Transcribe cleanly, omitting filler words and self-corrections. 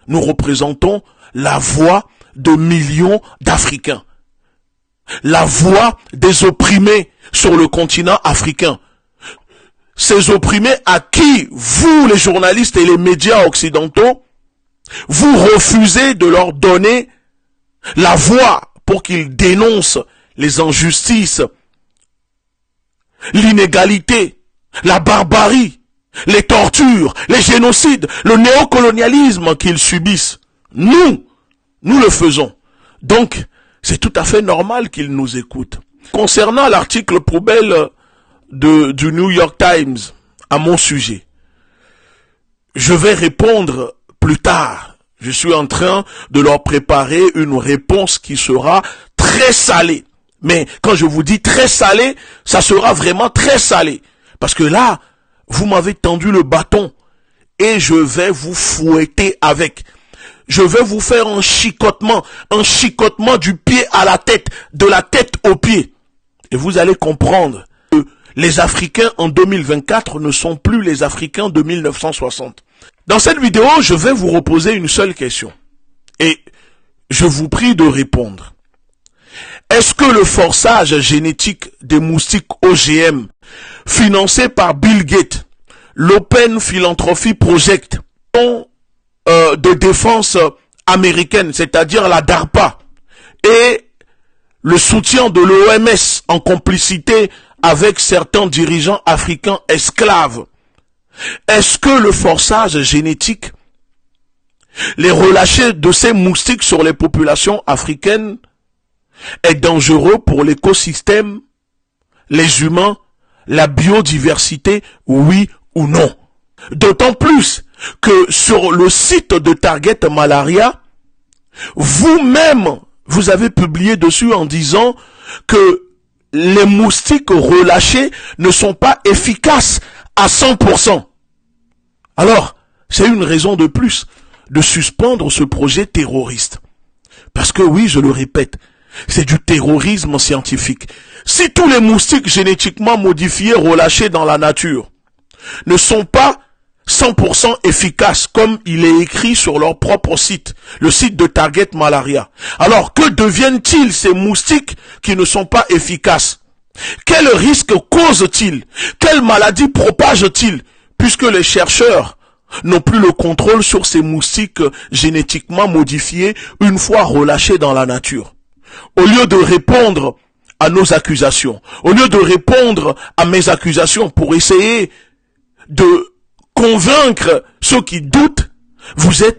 nous représentons la voix de millions d'Africains. La voix des opprimés sur le continent africain. Ces opprimés à qui, vous les journalistes et les médias occidentaux, vous refusez de leur donner la voix pour qu'ils dénoncent les injustices, l'inégalité, la barbarie, les tortures, les génocides, le néocolonialisme qu'ils subissent. Nous le faisons. Donc, c'est tout à fait normal qu'ils nous écoutent. Concernant l'article poubelle du New York Times à mon sujet, je vais répondre plus tard. Je suis en train de leur préparer une réponse qui sera très salée. Mais quand je vous dis très salée, ça sera vraiment très salé. Parce que là, vous m'avez tendu le bâton et je vais vous fouetter avec. Je vais vous faire un chicotement du pied à la tête, de la tête aux pieds. Et vous allez comprendre que les Africains en 2024 ne sont plus les Africains de 1960. Dans cette vidéo, je vais vous reposer une seule question. Et je vous prie de répondre. Est-ce que le forçage génétique des moustiques OGM, financé par Bill Gates, l'Open Philanthropy Project, de défense américaine, c'est-à-dire la DARPA, et le soutien de l'OMS en complicité avec certains dirigeants africains esclaves, est-ce que le forçage génétique, les relâchés de ces moustiques sur les populations africaines, est dangereux pour l'écosystème, les humains, la biodiversité, oui ou non? D'autant plus que sur le site de Target Malaria, vous-même, vous avez publié dessus en disant que les moustiques relâchés ne sont pas efficaces à 100%. Alors, c'est une raison de plus de suspendre ce projet terroriste. Parce que oui, je le répète, c'est du terrorisme scientifique. Si tous les moustiques génétiquement modifiés relâchés dans la nature ne sont pas 100% efficaces, comme il est écrit sur leur propre site, le site de Target Malaria. Alors, que deviennent-ils ces moustiques qui ne sont pas efficaces? Quel risque causent-ils? Quelle maladie propagent-ils? Puisque les chercheurs n'ont plus le contrôle sur ces moustiques génétiquement modifiés une fois relâchés dans la nature. Au lieu de répondre à nos accusations, au lieu de répondre à mes accusations pour essayer de convaincre ceux qui doutent, vous êtes